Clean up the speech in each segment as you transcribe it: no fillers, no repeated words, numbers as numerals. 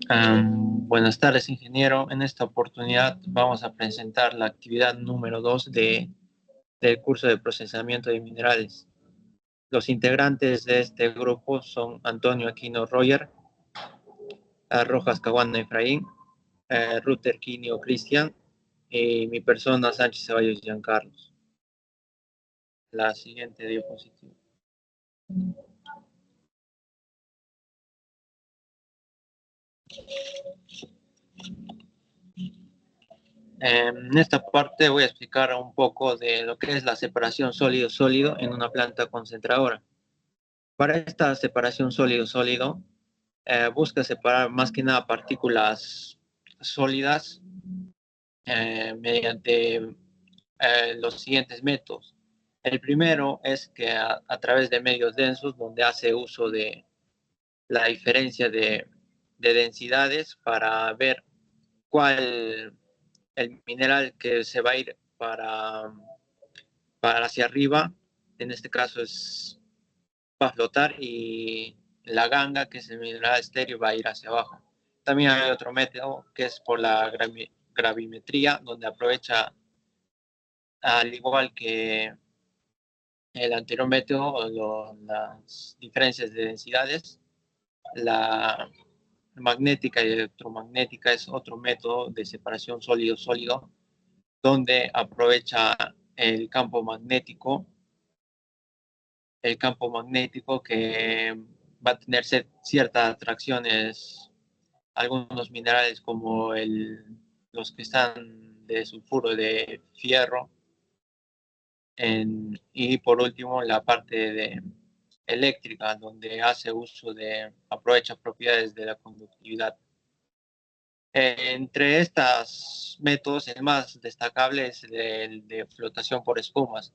Buenas tardes, ingeniero. En esta oportunidad vamos a presentar la actividad número 2 del curso de procesamiento de minerales. Los integrantes de este grupo son Antonio Aquino Roger, Rojas Caguana Efraín, Ruter Quinio Cristian y mi persona Sánchez Ceballos Giancarlos. La siguiente diapositiva. En esta parte voy a explicar un poco de lo que es la separación sólido-sólido en una planta concentradora. Para esta separación sólido-sólido, busca separar más que nada partículas sólidas mediante los siguientes métodos. El primero es que a través de medios densos, donde hace uso de la diferencia de densidades para ver cuál el mineral que se va a ir para hacia arriba, en este caso va a flotar, y la ganga, que es el mineral estéreo, va a ir hacia abajo. También hay otro método que es por la gravimetría, donde aprovecha, al igual que el anterior método, las diferencias de densidades. La magnética y electromagnética es otro método de separación sólido-sólido, donde aprovecha el campo magnético que va a tener ciertas atracciones, algunos minerales como los que están de sulfuro de fierro, y por último la parte eléctrica, donde hace uso aprovecha propiedades de la conductividad. Entre estos métodos, el más destacable es el de flotación por espumas.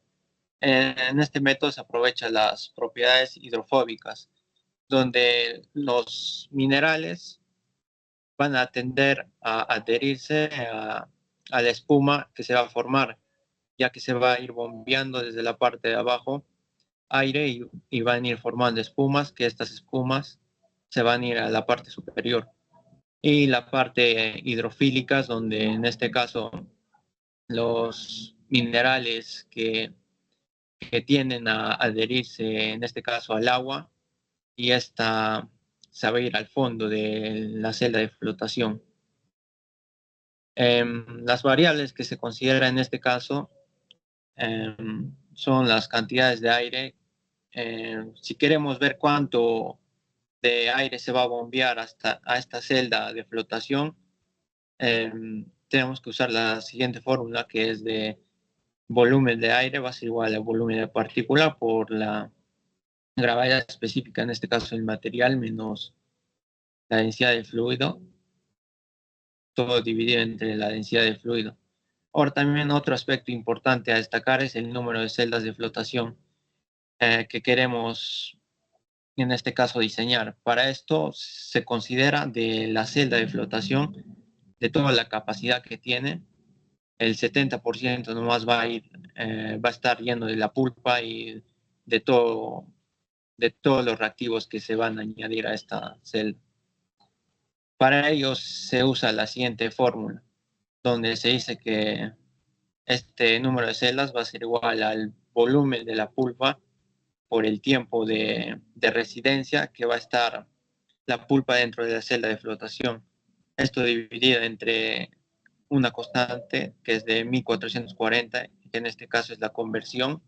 En este método se aprovechan las propiedades hidrofóbicas, donde los minerales van a tender a adherirse a la espuma que se va a formar, ya que se va a ir bombeando desde la parte de abajo aire y van a ir formando espumas, que estas espumas se van a ir a la parte superior. Y la parte hidrofílicas, donde en este caso los minerales que tienden a adherirse, en este caso al agua, y esta se va a ir al fondo de la celda de flotación. Las variables que se consideran en este caso son las cantidades de aire. Si queremos ver cuánto de aire se va a bombear hasta a esta celda de flotación, tenemos que usar la siguiente fórmula, que es de volumen de aire va a ser igual al volumen de partícula por la gravedad específica, en este caso el material, menos la densidad del fluido, todo dividido entre la densidad del fluido. Ahora, también otro aspecto importante a destacar es el número de celdas de flotación que queremos, en este caso, diseñar. Para esto se considera de la celda de flotación, de toda la capacidad que tiene, el 70% nomás va a estar lleno de la pulpa y de todos los reactivos que se van a añadir a esta celda. Para ello se usa la siguiente fórmula, donde se dice que este número de celdas va a ser igual al volumen de la pulpa por el tiempo de residencia que va a estar la pulpa dentro de la celda de flotación. Esto dividido entre una constante que es de 1440, que en este caso es la conversión,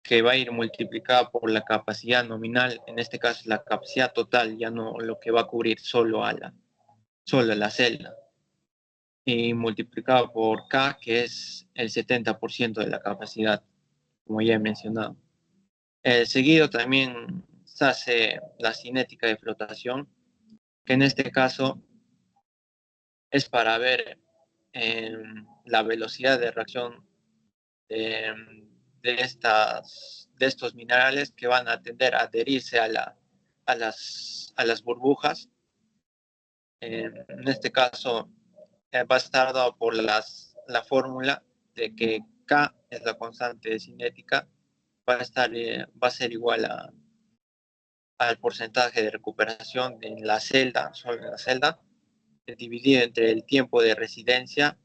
que va a ir multiplicada por la capacidad nominal, en este caso es la capacidad total, ya no lo que va a cubrir solo a la celda, y multiplicado por K, que es el 70% de la capacidad, como ya he mencionado. Seguido también se hace la cinética de flotación, que en este caso es para ver la velocidad de reacción de, de estos minerales que van a tender a adherirse a las burbujas. En este caso va a estar dado por la fórmula de que K es la constante de cinética, va a ser igual al porcentaje de recuperación en la celda, solo en la celda, dividido entre el tiempo de residencia.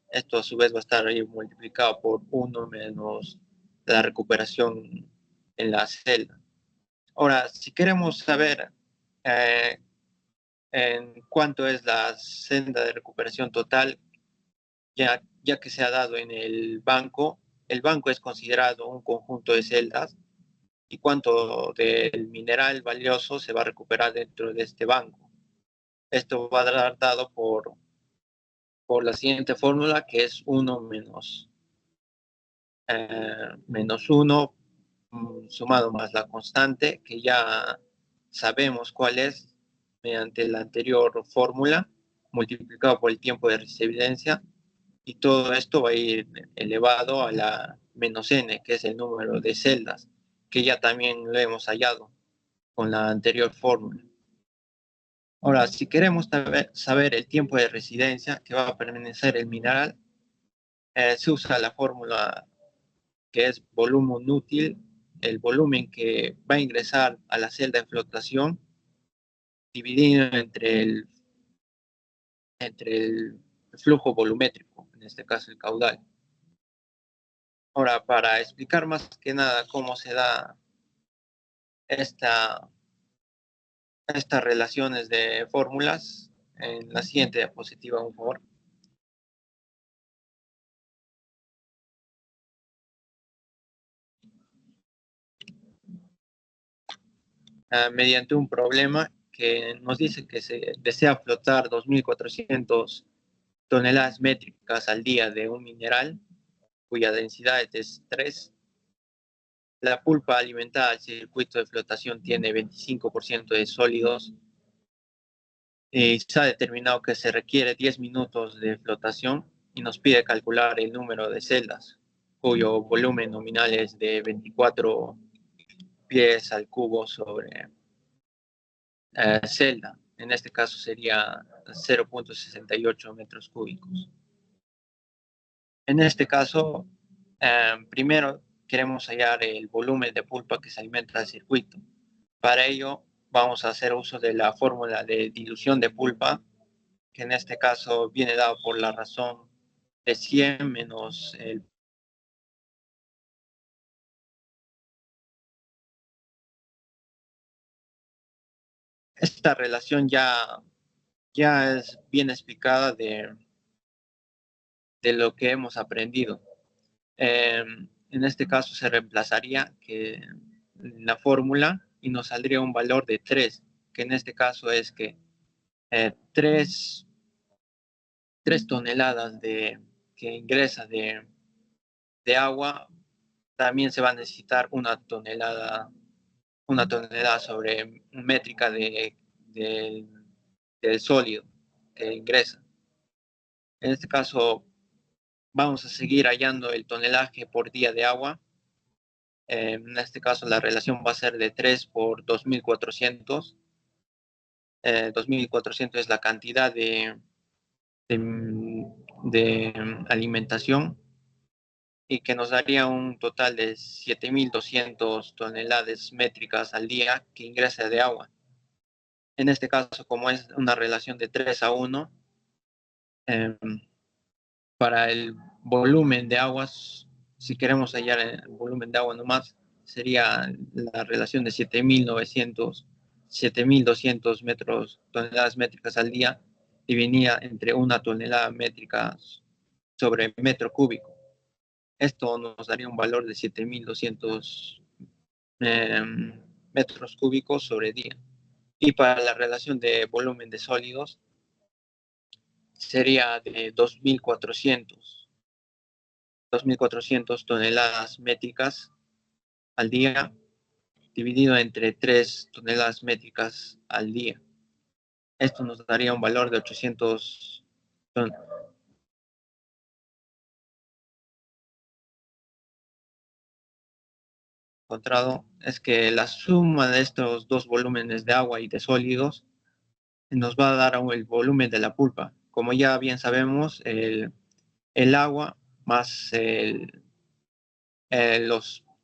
Esto a su vez va a estar ahí multiplicado por 1 menos la recuperación en la celda. Ahora, si queremos saber en cuánto es la celda de recuperación total, ya que se ha dado en el banco es considerado un conjunto de celdas y cuánto del mineral valioso se va a recuperar dentro de este banco. Esto va a dar dado por la siguiente fórmula, que es 1 menos 1 sumado más la constante, que ya sabemos cuál es mediante la anterior fórmula, multiplicado por el tiempo de residencia, y todo esto va a ir elevado a la menos n, que es el número de celdas, que ya también lo hemos hallado con la anterior fórmula. Ahora, si queremos saber el tiempo de residencia que va a permanecer el mineral, se usa la fórmula que es volumen útil, el volumen que va a ingresar a la celda de flotación, dividido entre el flujo volumétrico, en este caso el caudal. Ahora, para explicar más que nada cómo se da estas relaciones de fórmulas, en la siguiente diapositiva, por favor. Mediante un problema que nos dice que se desea flotar 2.400 toneladas métricas al día de un mineral cuya densidad es 3. La pulpa alimentada al circuito de flotación tiene 25% de sólidos y se ha determinado que se requiere 10 minutos de flotación y nos pide calcular el número de celdas cuyo volumen nominal es de 24 pies al cubo sobre celda. En este caso sería 0.68 metros cúbicos. En este caso, primero queremos hallar el volumen de pulpa que se alimenta al circuito. Para ello, vamos a hacer uso de la fórmula de dilución de pulpa, que en este caso viene dado por la razón de 100 menos el. Esta relación ya es bien explicada de lo que hemos aprendido. En este caso se reemplazaría que la fórmula y nos saldría un valor de 3, que en este caso es que 3 toneladas que ingresa de agua, también se va a necesitar una tonelada sobre métrica del sólido que ingresa. En este caso, vamos a seguir hallando el tonelaje por día de agua. En este caso, la relación va a ser de 3 por 2.400. 2.400 es la cantidad de alimentación y que nos daría un total de 7.200 toneladas métricas al día que ingresa de agua. En este caso, como es una relación de 3 a 1, para el volumen de aguas, si queremos hallar el volumen de agua nomás, sería la relación de 7.200 toneladas métricas al día, dividida entre una tonelada métrica sobre metro cúbico. Esto nos daría un valor de 7.200 metros cúbicos sobre día. Y para la relación de volumen de sólidos sería de 2.400 toneladas métricas al día, dividido entre 3 toneladas métricas al día. Esto nos daría un valor de 800 encontrado es que la suma de estos dos volúmenes de agua y de sólidos nos va a dar el volumen de la pulpa. Como ya bien sabemos, el agua más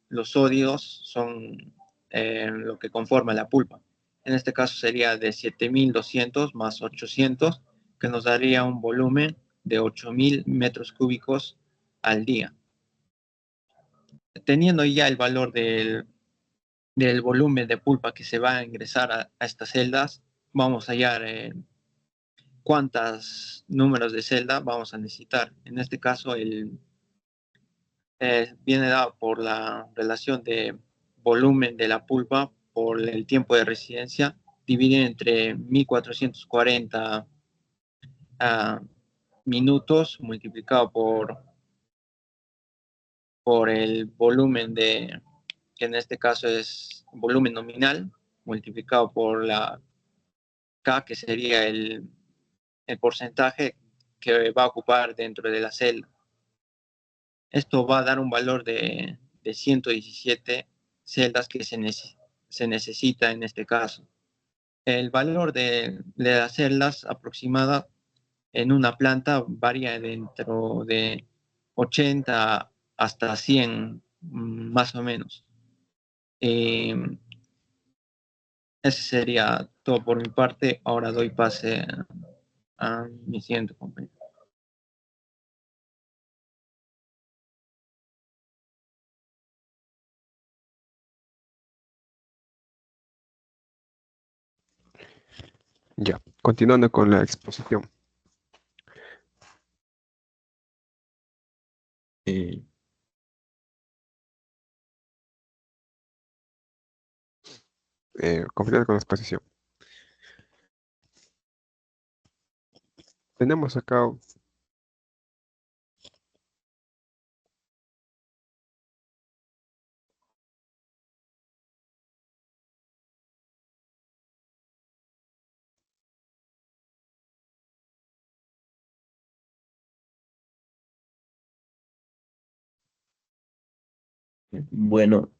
los sólidos son lo que conforma la pulpa. En este caso sería de 7.200 más 800, que nos daría un volumen de 8.000 metros cúbicos al día. Teniendo ya el valor del volumen de pulpa que se va a ingresar a estas celdas, vamos a hallar cuántos números de celda vamos a necesitar. En este caso, viene dado por la relación de volumen de la pulpa por el tiempo de residencia, dividido entre 1440 minutos multiplicado por el volumen que en este caso es volumen nominal, multiplicado por la K, que sería el porcentaje que va a ocupar dentro de la celda. Esto va a dar un valor de 117 celdas que se necesita en este caso. El valor de las celdas aproximada en una planta varía dentro de 80 hasta 100, más o menos. Ese sería todo por mi parte. Ahora doy pase a mi siguiente compañero. Ya, continuando con la exposición. Eh, continuando con la exposición. Tenemos acá, Bueno,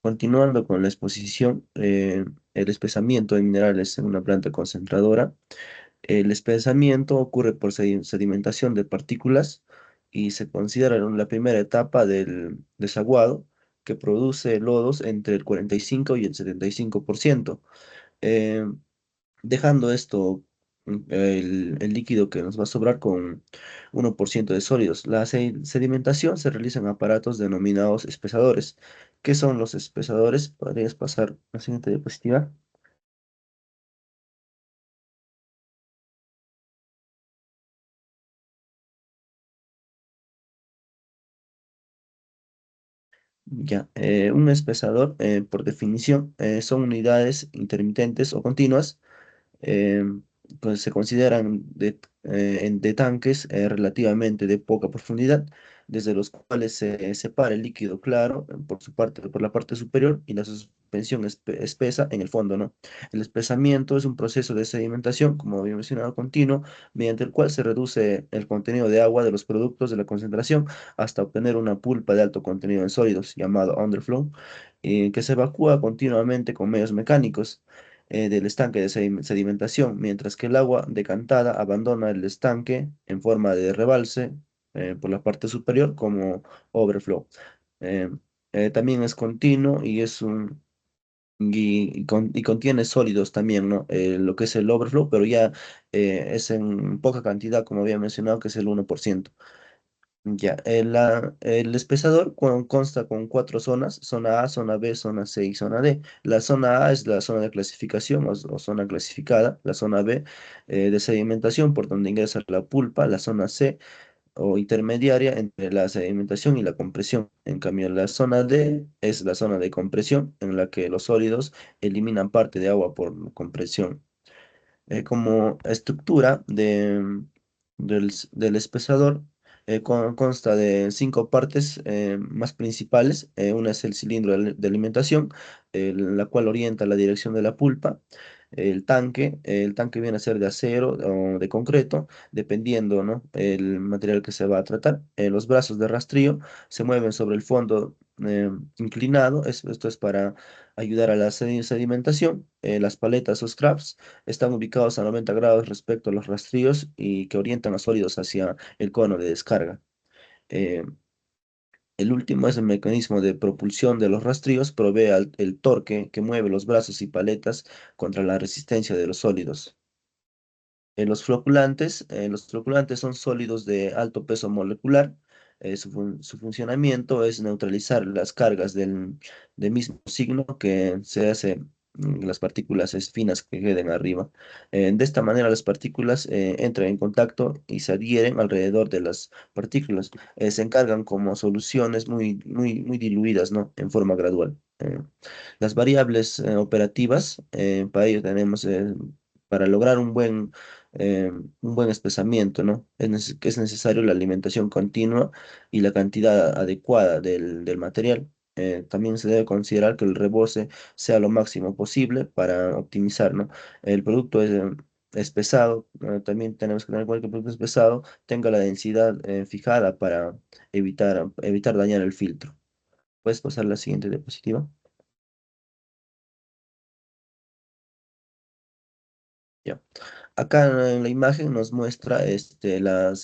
continuando con la exposición, el espesamiento de minerales en una planta concentradora. El espesamiento ocurre por sedimentación de partículas y se considera la primera etapa del desaguado, que produce lodos entre el 45 y el 75%. Eh, Dejando esto, el líquido que nos va a sobrar con 1% de sólidos. La sedimentación se realiza en aparatos denominados espesadores. ¿Qué son los espesadores? ¿Podrías pasar la siguiente diapositiva? Ya, un espesador, por definición, son unidades intermitentes o continuas, eh, pues se consideran de tanques relativamente de poca profundidad, desde los cuales se separa el líquido claro por su parte, por la parte superior, y la suspensión espesa en el fondo, ¿no? El espesamiento es un proceso de sedimentación, como había mencionado, continuo, mediante el cual se reduce el contenido de agua de los productos de la concentración hasta obtener una pulpa de alto contenido en sólidos, llamado underflow, que se evacúa continuamente con medios mecánicos del estanque de sedimentación, mientras que el agua decantada abandona el estanque en forma de rebalse por la parte superior como overflow. Eh, También es continuo y y contiene sólidos también, ¿no? Lo que es el overflow, pero ya es en poca cantidad, como había mencionado, que es el 1%. Ya, el espesador consta con cuatro zonas: zona A, zona B, zona C y zona D. La zona A es la zona de clasificación o zona clasificada; la zona B, de sedimentación, por donde ingresa la pulpa; la zona C, o intermediaria entre la sedimentación y la compresión. En cambio, la zona D es la zona de compresión, en la que los sólidos eliminan parte de agua por compresión. Como estructura del espesador, consta de cinco partes más principales. Una es el cilindro de alimentación, la cual orienta la dirección de la pulpa. El tanque viene a ser de acero o de concreto, dependiendo, ¿no?, el material que se va a tratar. Los brazos de rastrillo se mueven sobre el fondo inclinado. Esto es para ayudar a la sedimentación. Las paletas o scraps están ubicados a 90 grados respecto a los rastrillos y que orientan los sólidos hacia el cono de descarga. Eh, El último es el mecanismo de propulsión de los rastrillos, provee el torque que mueve los brazos y paletas contra la resistencia de los sólidos. Los floculantes son sólidos de alto peso molecular. Su funcionamiento es neutralizar las cargas del mismo signo que se hace las partículas finas que queden arriba. De esta manera las partículas entran en contacto y se adhieren alrededor de las partículas. Se encargan como soluciones muy diluidas, ¿no? En forma gradual. Las variables operativas, para ello tenemos, para lograr un buen espesamiento, ¿no? Que es necesario la alimentación continua y la cantidad adecuada del material. También se debe considerar que el rebose sea lo máximo posible para optimizar, ¿no? El producto es pesado, también tenemos que tener en cuenta que el producto es pesado, tenga la densidad fijada para evitar dañar el filtro. ¿Puedes pasar a la siguiente diapositiva? Ya. Acá en la imagen nos muestra la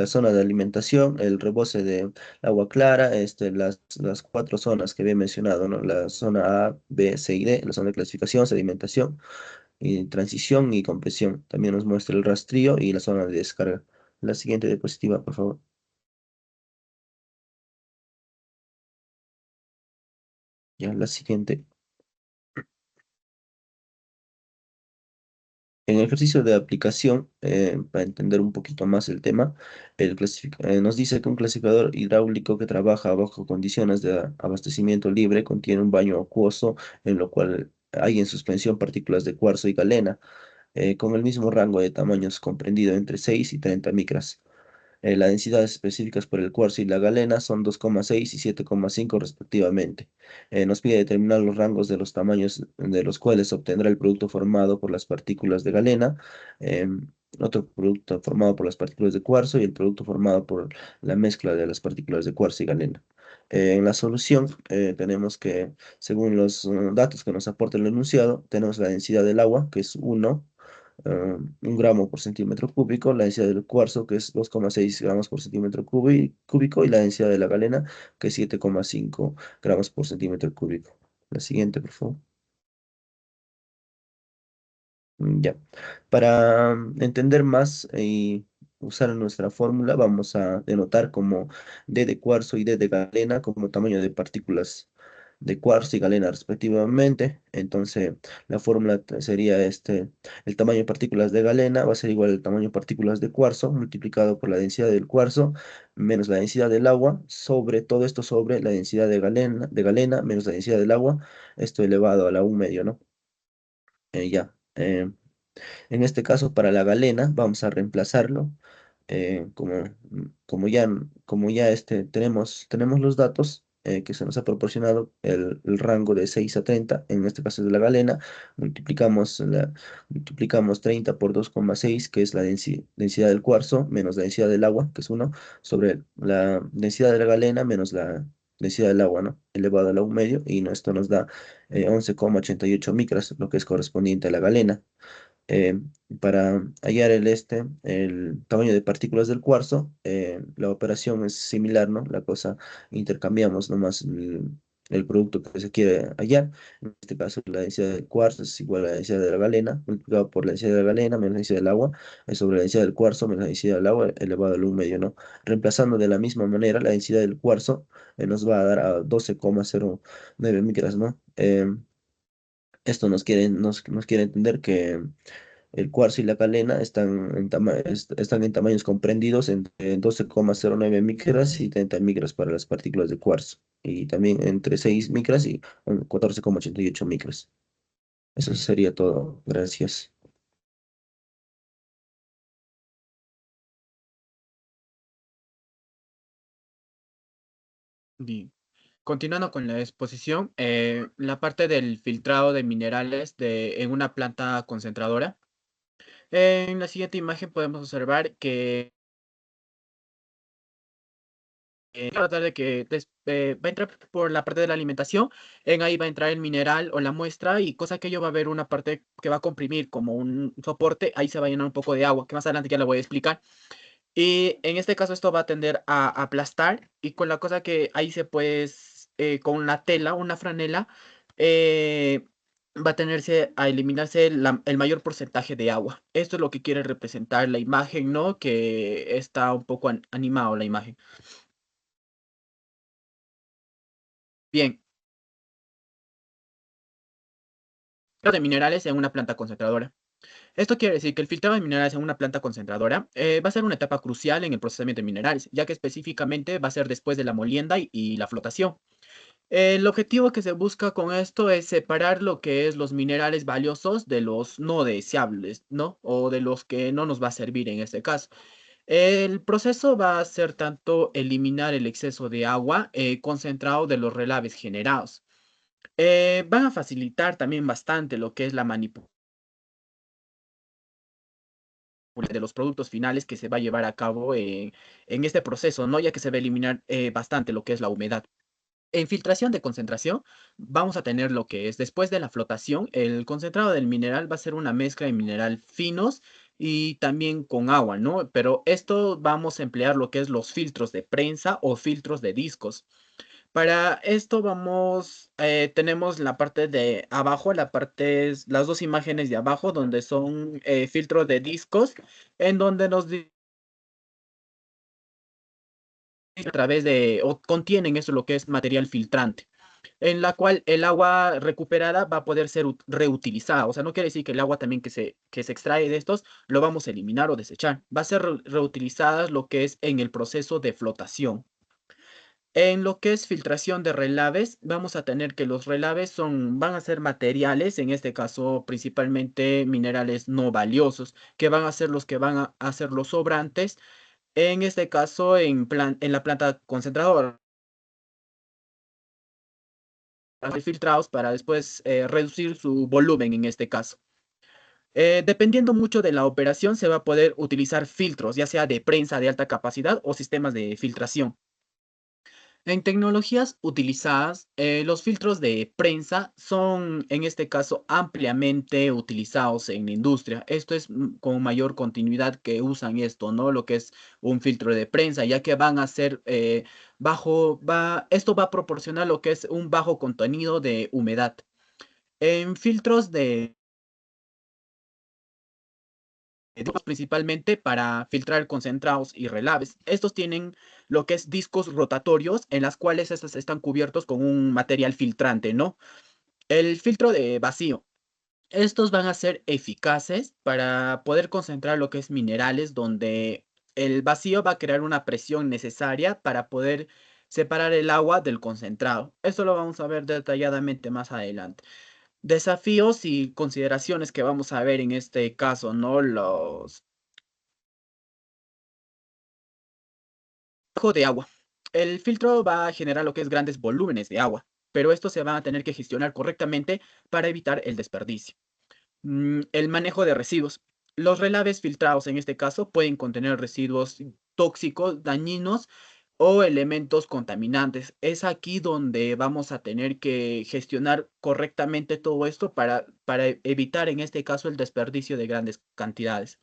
zona de alimentación, el rebose de agua clara, las cuatro zonas que había mencionado, ¿no? La zona A, B, C y D, la zona de clasificación, sedimentación, y transición y compresión. También nos muestra el rastrillo y la zona de descarga. La siguiente diapositiva, por favor. Ya, la siguiente. En el ejercicio de aplicación, para entender un poquito más el tema, nos dice que un clasificador hidráulico que trabaja bajo condiciones de abastecimiento libre contiene un baño acuoso en lo cual hay en suspensión partículas de cuarzo y galena, con el mismo rango de tamaños comprendido entre 6 y 30 micras. Las densidades específicas por el cuarzo y la galena son 2,6 y 7,5 respectivamente. Nos pide determinar los rangos de los tamaños de los cuales se obtendrá el producto formado por las partículas de galena, otro producto formado por las partículas de cuarzo y el producto formado por la mezcla de las partículas de cuarzo y galena. En la solución tenemos que, según los datos que nos aporta el enunciado, tenemos la densidad del agua, que es 1, 1 gramo por centímetro cúbico, la densidad del cuarzo, que es 2,6 gramos por centímetro cúbico, y la densidad de la galena, que es 7,5 gramos por centímetro cúbico. La siguiente, por favor. Ya. Para entender más y usar nuestra fórmula, vamos a denotar como D de cuarzo y D de galena como tamaño de partículas de cuarzo y galena respectivamente. Entonces, la fórmula sería el tamaño de partículas de galena va a ser igual al tamaño de partículas de cuarzo multiplicado por la densidad del cuarzo menos la densidad del agua, sobre todo esto sobre la densidad de galena menos la densidad del agua, esto elevado a la 1 medio, ¿no? Ya. En este caso, para la galena, vamos a reemplazarlo. Como ya tenemos los datos que se nos ha proporcionado, el rango de 6 a 30, en este caso es de la galena, multiplicamos 30 por 2,6, que es la densidad del cuarzo, menos la densidad del agua, que es 1, sobre la densidad de la galena menos la densidad del agua, ¿no? Elevado a la 1 medio, y esto nos da 11,88 micras, lo que es correspondiente a la galena. Eh, para hallar el tamaño de partículas del cuarzo, la operación es similar, ¿no? La cosa, intercambiamos nomás el producto que se quiere hallar. En este caso, la densidad del cuarzo es igual a la densidad de la galena, multiplicado por la densidad de la galena menos la densidad del agua, es sobre la densidad del cuarzo menos la densidad del agua elevado al 1 medio, ¿no? Reemplazando de la misma manera, la densidad del cuarzo nos va a dar a 12,09 micras, ¿no? Esto nos quiere entender que el cuarzo y la galena están en tamaños comprendidos entre 12,09 micras y 30 micras para las partículas de cuarzo, y también entre 6 micras y 14,88 micras. Eso sería todo. Gracias. Bien. Continuando con la exposición, la parte del filtrado de minerales en una planta concentradora. En la siguiente imagen podemos observar que tratar de que va a entrar por la parte de la alimentación, en ahí va a entrar el mineral o la muestra, y cosa que ello va a haber una parte que va a comprimir como un soporte, ahí se va a llenar un poco de agua, que más adelante ya lo voy a explicar. Y en este caso esto va a tender a aplastar y con la cosa que ahí se puede, con la tela, una franela, va a tenerse a eliminarse el mayor porcentaje de agua. Esto es lo que quiere representar la imagen, ¿no? Que está un poco animado la imagen. Bien. De minerales en una planta concentradora. Esto quiere decir que el filtrado de minerales en una planta concentradora va a ser una etapa crucial en el procesamiento de minerales, ya que específicamente va a ser después de la molienda y la flotación. El objetivo que se busca con esto es separar lo que es los minerales valiosos de los no deseables, ¿no? O de los que no nos va a servir en este caso. El proceso va a ser tanto eliminar el exceso de agua concentrado de los relaves generados. Van a facilitar también bastante lo que es la manipulación de los productos finales que se va a llevar a cabo en este proceso, ¿no? Ya que se va a eliminar bastante lo que es la humedad. En filtración de concentración, vamos a tener lo que es, después de la flotación, el concentrado del mineral va a ser una mezcla de mineral finos y también con agua, ¿no? Pero esto vamos a emplear lo que es los filtros de prensa o filtros de discos. Para esto tenemos la parte de abajo, las dos imágenes de abajo, donde son filtros de discos, en donde nos a través de, o contienen eso lo que es material filtrante, en la cual el agua recuperada va a poder ser reutilizada. O sea, no quiere decir que el agua también que se extrae de estos lo vamos a eliminar o desechar. Va a ser reutilizada lo que es en el proceso de flotación. En lo que es filtración de relaves, vamos a tener que los relaves van a ser materiales, en este caso principalmente minerales no valiosos, que van a ser los que van a ser los sobrantes, en este caso en la planta concentradora, filtrados para después reducir su volumen en este caso. Dependiendo mucho de la operación, se va a poder utilizar filtros, ya sea de prensa de alta capacidad o sistemas de filtración. En tecnologías utilizadas, los filtros de prensa son, en este caso, ampliamente utilizados en la industria. Esto es con mayor continuidad que usan esto, ¿no? Lo que es un filtro de prensa, ya que van a ser esto va a proporcionar lo que es un bajo contenido de humedad. En filtros de principalmente para filtrar concentrados y relaves. Estos tienen lo que es discos rotatorios en las cuales estos están cubiertos con un material filtrante, ¿no? El filtro de vacío. Estos van a ser eficaces para poder concentrar lo que es minerales, donde el vacío va a crear una presión necesaria para poder separar el agua del concentrado. Esto lo vamos a ver detalladamente más adelante. Desafíos y consideraciones que vamos a ver en este caso, ¿no? Flujo de agua. El filtro va a generar lo que es grandes volúmenes de agua, pero estos se van a tener que gestionar correctamente para evitar el desperdicio. El manejo de residuos. Los relaves filtrados en este caso pueden contener residuos tóxicos, dañinos o elementos contaminantes. Es aquí donde vamos a tener que gestionar correctamente todo esto para evitar en este caso el desperdicio de grandes cantidades.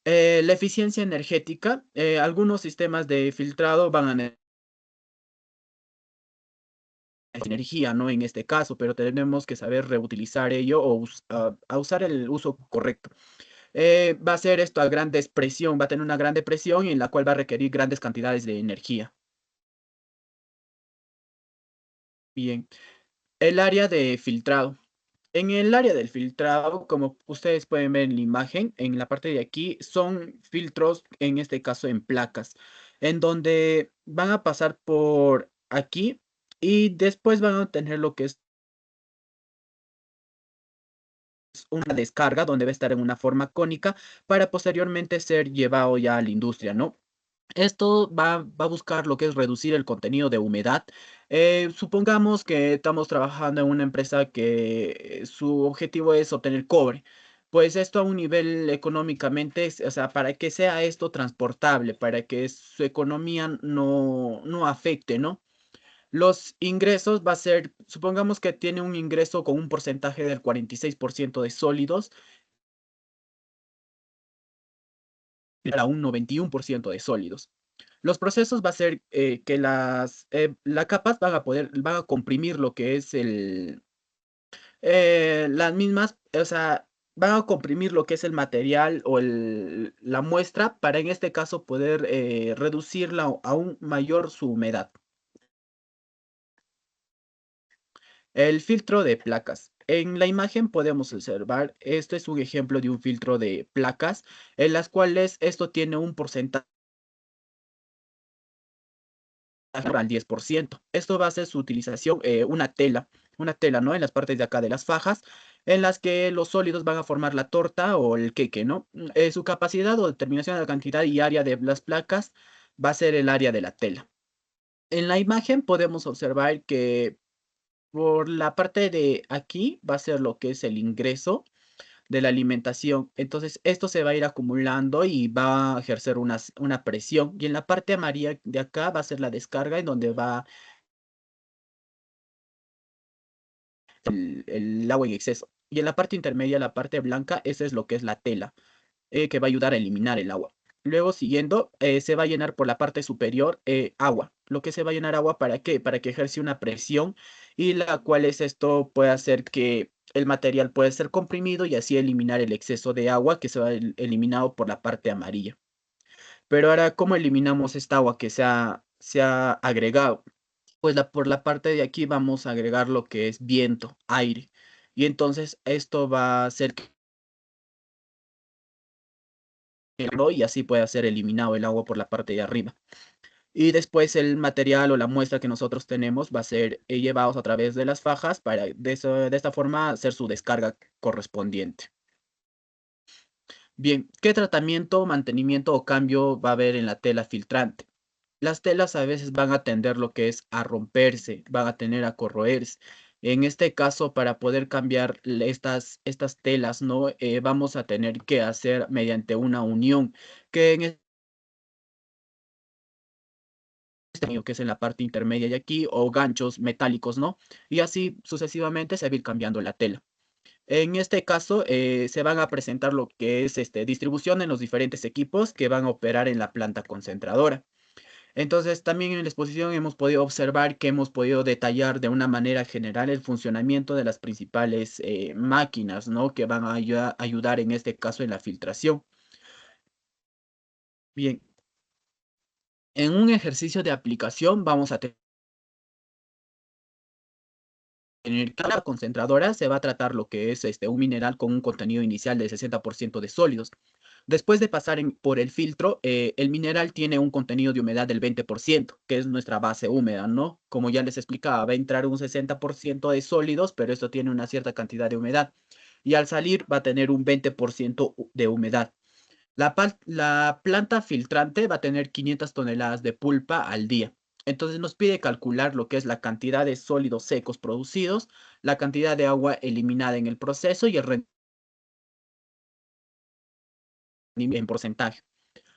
La eficiencia energética. Algunos sistemas de filtrado van a necesitar energía, ¿no? En este caso, pero tenemos que saber reutilizar ello o a usar el uso correcto. Va a ser esto a grandes presión, va a tener una grande presión en la cual va a requerir grandes cantidades de energía. Bien, el área de filtrado. En el área del filtrado, como ustedes pueden ver en la imagen, en la parte de aquí, son filtros, en este caso en placas, en donde van a pasar por aquí y después van a tener lo que es una descarga, donde va a estar en una forma cónica para posteriormente ser llevado ya a la industria, ¿no? Esto va a buscar lo que es reducir el contenido de humedad. Supongamos que estamos trabajando en una empresa que su objetivo es obtener cobre. Pues esto a un nivel económicamente, o sea, para que sea esto transportable, para que su economía no afecte, ¿no? Los ingresos va a ser, supongamos que tiene un ingreso con un porcentaje del 46% de sólidos a un 91% de sólidos. Los procesos va a ser que las capas van a comprimir lo que es las mismas, o sea, van a comprimir lo que es el material o la muestra para en este caso poder reducirla aún mayor su humedad. El filtro de placas. En la imagen podemos observar, este es un ejemplo de un filtro de placas en las cuales esto tiene un porcentaje al 10%. Esto va a ser su utilización, una tela, ¿no? En las partes de acá de las fajas, en las que los sólidos van a formar la torta o el queque, ¿no? Su capacidad o determinación de la cantidad y área de las placas va a ser el área de la tela. En la imagen podemos observar que por la parte de aquí va a ser lo que es el ingreso de la alimentación. Entonces, esto se va a ir acumulando y va a ejercer una presión. Y en la parte amarilla de acá va a ser la descarga, en donde va el agua en exceso. Y en la parte intermedia, la parte blanca, esa es lo que es la tela, que va a ayudar a eliminar el agua. Luego, siguiendo, se va a llenar por la parte superior agua. Lo que se va a llenar agua, ¿para qué? Para que ejerce una presión y la cual esto puede hacer que el material pueda ser comprimido y así eliminar el exceso de agua que se va eliminado por la parte amarilla. Pero ahora, ¿cómo eliminamos esta agua que se ha agregado? Pues por la parte de aquí vamos a agregar lo que es viento, aire. Y entonces esto va a hacer que y así pueda ser eliminado el agua por la parte de arriba. Y después el material o la muestra que nosotros tenemos va a ser llevados a través de las fajas para de esta forma hacer su descarga correspondiente. Bien, ¿qué tratamiento, mantenimiento o cambio va a haber en la tela filtrante? Las telas a veces van a tender lo que es a romperse, van a tener a corroerse. En este caso, para poder cambiar estas telas, ¿no? Vamos a tener que hacer mediante una unión, que en que es en la parte intermedia y aquí, o ganchos metálicos, ¿no? Y así sucesivamente se va a ir cambiando la tela. En este caso, se van a presentar lo que es distribución en los diferentes equipos que van a operar en la planta concentradora. Entonces, también en la exposición hemos podido observar que hemos podido detallar de una manera general el funcionamiento de las principales máquinas, ¿no? Que van a ayudar en este caso en la filtración. Bien, en un ejercicio de aplicación vamos a tener cada concentradora, se va a tratar lo que es un mineral con un contenido inicial del 60% de sólidos. Después de pasar por el filtro, el mineral tiene un contenido de humedad del 20%, que es nuestra base húmeda, ¿no? Como ya les explicaba, va a entrar un 60% de sólidos, pero esto tiene una cierta cantidad de humedad. Y al salir va a tener un 20% de humedad. La planta filtrante va a tener 500 toneladas de pulpa al día. Entonces nos pide calcular lo que es la cantidad de sólidos secos producidos, la cantidad de agua eliminada en el proceso y el rendimiento en porcentaje.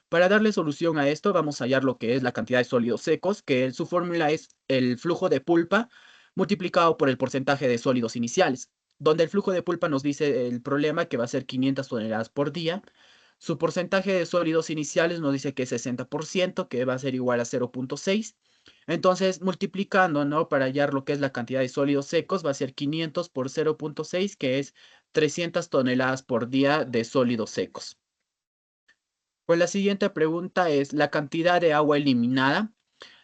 Para darle solución a esto, vamos a hallar lo que es la cantidad de sólidos secos, que su fórmula es el flujo de pulpa multiplicado por el porcentaje de sólidos iniciales, donde el flujo de pulpa nos dice el problema que va a ser 500 toneladas por día. Su porcentaje de sólidos iniciales nos dice que es 60%, que va a ser igual a 0.6. Entonces, multiplicando, ¿no? Para hallar lo que es la cantidad de sólidos secos, va a ser 500 por 0.6, que es 300 toneladas por día de sólidos secos. Pues la siguiente pregunta es la cantidad de agua eliminada.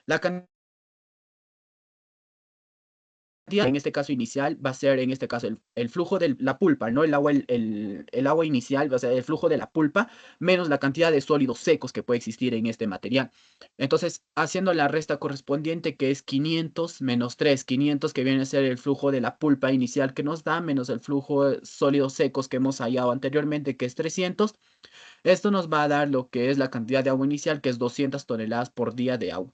La cantidad en este caso inicial va a ser, en este caso, el flujo de la pulpa, ¿no? El agua inicial va a ser el flujo de la pulpa menos la cantidad de sólidos secos que puede existir en este material. Entonces, haciendo la resta correspondiente, que es 500 menos 3, 500 que viene a ser el flujo de la pulpa inicial que nos da, menos el flujo de sólidos secos que hemos hallado anteriormente, que es 300. Esto nos va a dar lo que es la cantidad de agua inicial, que es 200 toneladas por día de agua.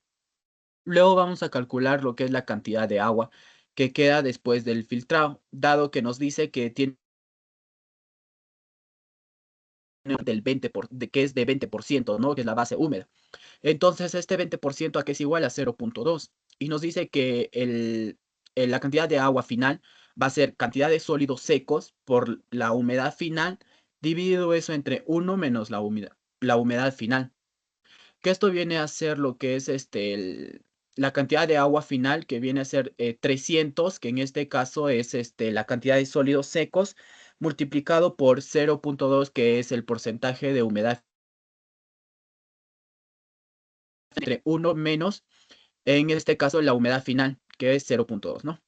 Luego vamos a calcular lo que es la cantidad de agua que queda después del filtrado, dado que nos dice que tiene del 20 que es de 20%, ¿no? Que es la base húmeda. Entonces, este 20% a que es igual a 0.2 y nos dice que la cantidad de agua final va a ser cantidad de sólidos secos por la humedad final, dividido eso entre 1 menos la humedad, la humedad final. Que esto viene a ser lo que es la cantidad de agua final, que viene a ser 300, que en este caso es la cantidad de sólidos secos, multiplicado por 0.2, que es el porcentaje de humedad entre 1 menos, en este caso, la humedad final, que es 0.2, ¿no?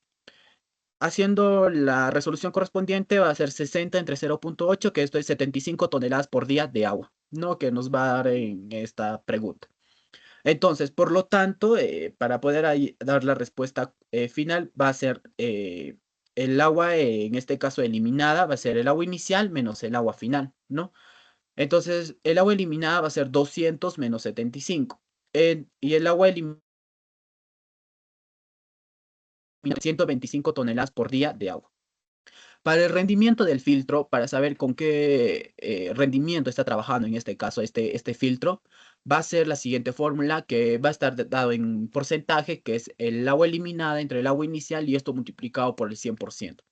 Haciendo la resolución correspondiente va a ser 60 entre 0.8, que esto es 75 toneladas por día de agua, ¿no? Que nos va a dar en esta pregunta. Entonces, por lo tanto, para poder ahí dar la respuesta final, va a ser el agua, en este caso eliminada, va a ser el agua inicial menos el agua final, ¿no? Entonces, el agua eliminada va a ser 200 menos 75. Y el agua eliminada 125 toneladas por día de agua. Para el rendimiento del filtro, para saber con qué rendimiento está trabajando en este caso este filtro, va a ser la siguiente fórmula, que va a estar dado en porcentaje, que es el agua eliminada entre el agua inicial y esto multiplicado por el 100%,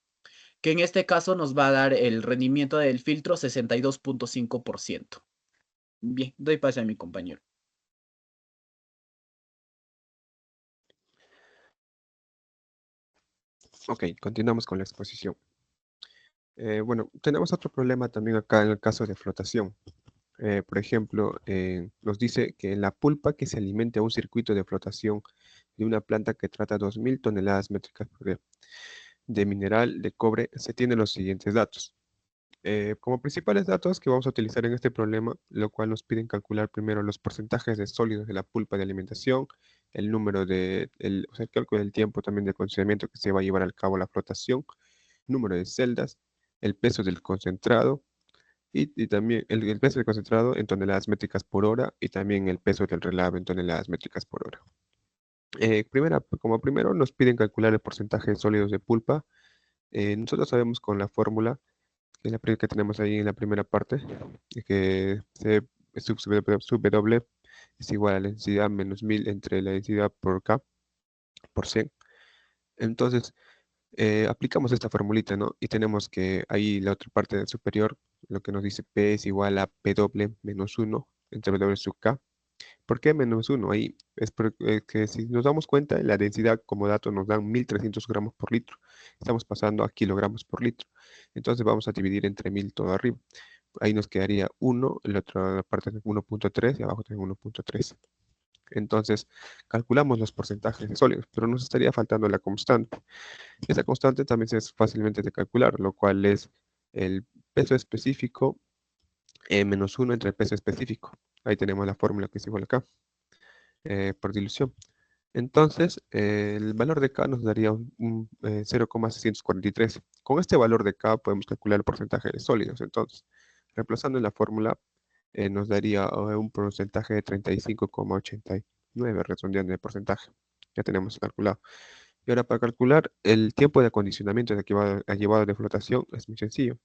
que en este caso nos va a dar el rendimiento del filtro 62.5%. Bien, doy paso a mi compañero. Ok, continuamos con la exposición. Bueno, tenemos otro problema también acá en el caso de flotación. Por ejemplo, nos dice que en la pulpa que se alimente a un circuito de flotación de una planta que trata 2000 toneladas métricas por día de mineral de cobre, se tienen los siguientes datos. Como principales datos que vamos a utilizar en este problema, lo cual nos piden calcular primero los porcentajes de sólidos de la pulpa de alimentación, el número o sea, el cálculo del tiempo también de condicionamiento que se va a llevar al cabo la flotación, número de celdas, el peso del concentrado y también el peso del concentrado en toneladas métricas por hora y también el peso del relave en toneladas métricas por hora. Como primero nos piden calcular el porcentaje de sólidos de pulpa. Nosotros sabemos con la fórmula que, que tenemos ahí en la primera parte, que C sub W es igual a la densidad menos 1000 entre la densidad por K por 100. Entonces, aplicamos esta formulita, ¿no? Y tenemos que ahí la otra parte superior, lo que nos dice P es igual a P doble menos 1 entre W sub K. ¿Por qué menos 1? Ahí es porque si nos damos cuenta, la densidad como dato nos dan 1300 gramos por litro. Estamos pasando a kilogramos por litro. Entonces vamos a dividir entre 1000 todo arriba. Ahí nos quedaría 1, la otra parte es 1.3 y abajo también 1.3. Entonces calculamos los porcentajes de sólidos, pero nos estaría faltando la constante. Esa constante también es fácilmente de calcular, lo cual es el peso específico menos 1 entre el peso específico. Ahí tenemos la fórmula que es igual acá, por dilución. Entonces, el valor de K nos daría un 0,643. Con este valor de K podemos calcular el porcentaje de sólidos. Entonces, reemplazando en la fórmula, nos daría un porcentaje de 35,89, redondeando el porcentaje. Ya tenemos calculado. Y ahora para calcular el tiempo de acondicionamiento de que ha llevado de flotación es muy sencillo.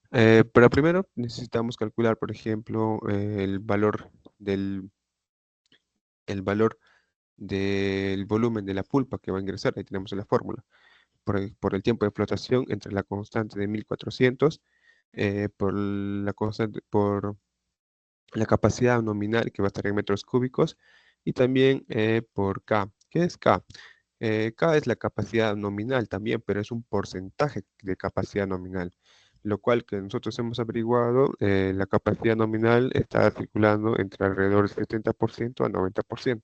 Pero primero necesitamos calcular, por ejemplo, el valor del volumen de la pulpa que va a ingresar. Ahí tenemos la fórmula. Por el tiempo de flotación entre la constante de 1400 por la capacidad nominal que va a estar en metros cúbicos y también por K. ¿Qué es K? K es la capacidad nominal también, pero es un porcentaje de capacidad nominal, lo cual que nosotros hemos averiguado, la capacidad nominal está circulando entre alrededor del 70% a 90%.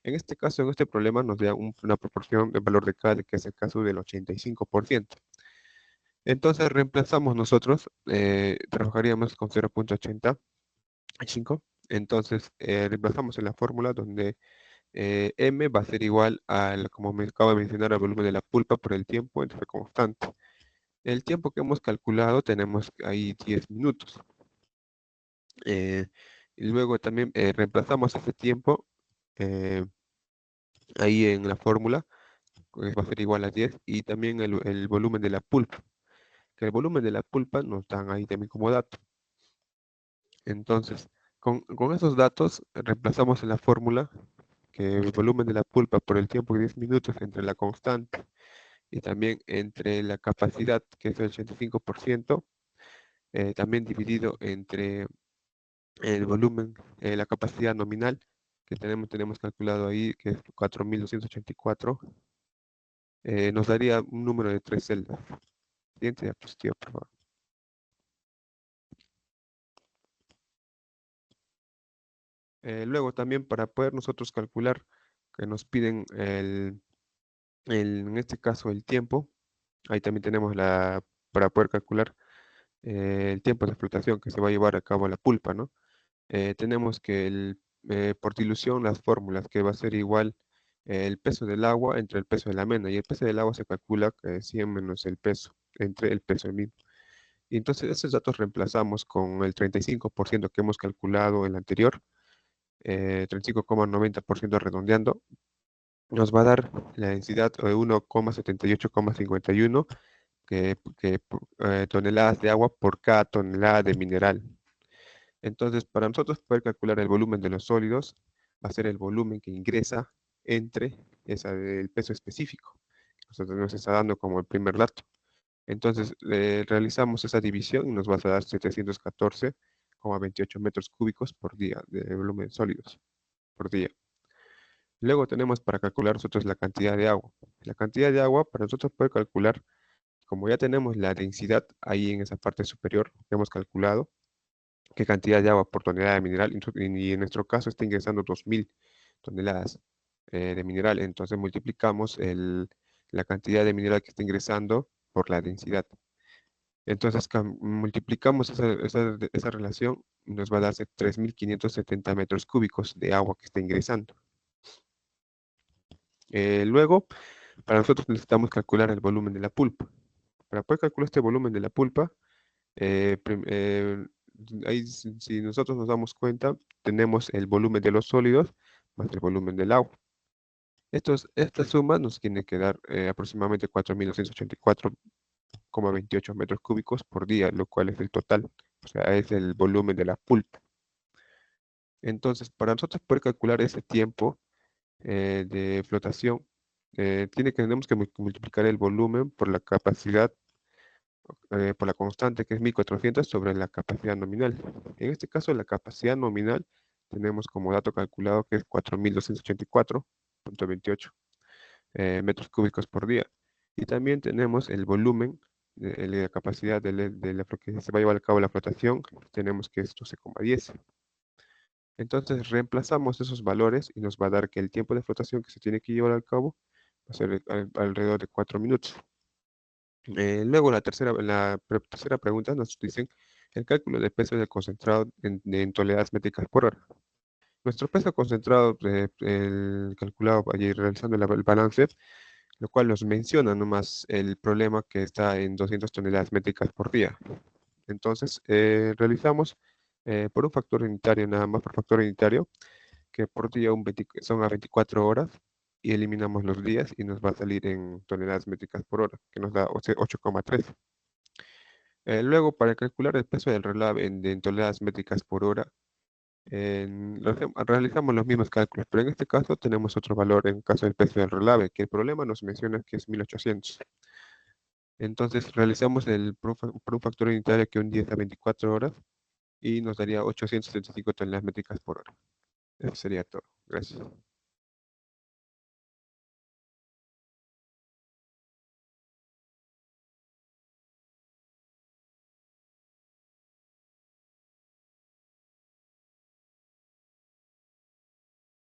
En este caso, en este problema nos da una proporción de valor de K, que es el caso del 85%. Entonces reemplazamos nosotros, trabajaríamos con 0.85. Entonces reemplazamos en la fórmula donde M va a ser igual al, como me acabo de mencionar, al volumen de la pulpa por el tiempo entre constante. El tiempo que hemos calculado tenemos ahí 10 minutos. Y luego también reemplazamos ese tiempo ahí en la fórmula, que va a ser igual a 10, y también el volumen de la pulpa, que el volumen de la pulpa nos dan ahí también como dato. Entonces, con esos datos reemplazamos en la fórmula que el volumen de la pulpa por el tiempo de 10 minutos entre la constante y también entre la capacidad, que es el 85%, también dividido entre el volumen, la capacidad nominal que tenemos calculado ahí, que es 4.284, nos daría un número de 3 celdas. Siguiente diapositiva, por favor. Luego también para poder nosotros calcular que nos piden en este caso el tiempo, ahí también tenemos para poder calcular el tiempo de flotación que se va a llevar a cabo la pulpa, ¿no? Tenemos que por dilución las fórmulas que va a ser igual el peso del agua entre el peso de la mena, y el peso del agua se calcula 100 menos el peso, entre el peso mismo. Y entonces esos datos reemplazamos con el 35% que hemos calculado en el anterior, 35,90% redondeando, nos va a dar la densidad de 1,78,51 toneladas de agua por cada tonelada de mineral. Entonces, para nosotros poder calcular el volumen de los sólidos, va a ser el volumen que ingresa entre el peso específico. Nosotros nos está dando como el primer dato. Entonces, realizamos esa división y nos va a dar 714,28 metros cúbicos por día de volumen de sólidos por día. Luego tenemos para calcular nosotros la cantidad de agua. La cantidad de agua, para nosotros poder calcular, como ya tenemos la densidad ahí en esa parte superior que hemos calculado, qué cantidad de agua por tonelada de mineral, y en nuestro caso está ingresando 2.000 toneladas de mineral. Entonces multiplicamos la cantidad de mineral que está ingresando por la densidad. Entonces multiplicamos esa relación y nos va a darse 3.570 metros cúbicos de agua que está ingresando. Luego, para nosotros necesitamos calcular el volumen de la pulpa. Para poder calcular este volumen de la pulpa, ahí si nosotros nos damos cuenta, tenemos el volumen de los sólidos más el volumen del agua. Esta suma nos tiene que dar aproximadamente 4.284,28 metros cúbicos por día, lo cual es el total, o sea, es el volumen de la pulpa. Entonces, para nosotros poder calcular ese tiempo de flotación, tenemos que multiplicar el volumen por la capacidad, por la constante que es 1.400 sobre la capacidad nominal. En este caso, la capacidad nominal tenemos como dato calculado que es 4.284,28 metros cúbicos por día. Y también tenemos el volumen, la capacidad de la que se va a llevar a cabo la flotación, tenemos que es 12,10. Entonces reemplazamos esos valores y nos va a dar que el tiempo de flotación que se tiene que llevar a cabo va a ser alrededor de 4 minutos. Luego la tercera pregunta nos dicen el cálculo del peso del concentrado en toneladas métricas por hora. Nuestro peso concentrado, calculado allí realizando el balance, lo cual nos menciona nomás el problema que está en 200 toneladas métricas por día. Entonces, realizamos por un factor unitario, nada más por factor unitario, que por día son a 24 horas, y eliminamos los días y nos va a salir en toneladas métricas por hora, que nos da 8,3. Luego, para calcular el peso del relave en toneladas métricas por hora, realizamos los mismos cálculos, pero en este caso tenemos otro valor en caso del peso del relave, que el problema nos menciona que es 1.800. Entonces realizamos por un factor unitario que un día es a 24 horas y nos daría 875 toneladas métricas por hora. Eso sería todo. Gracias.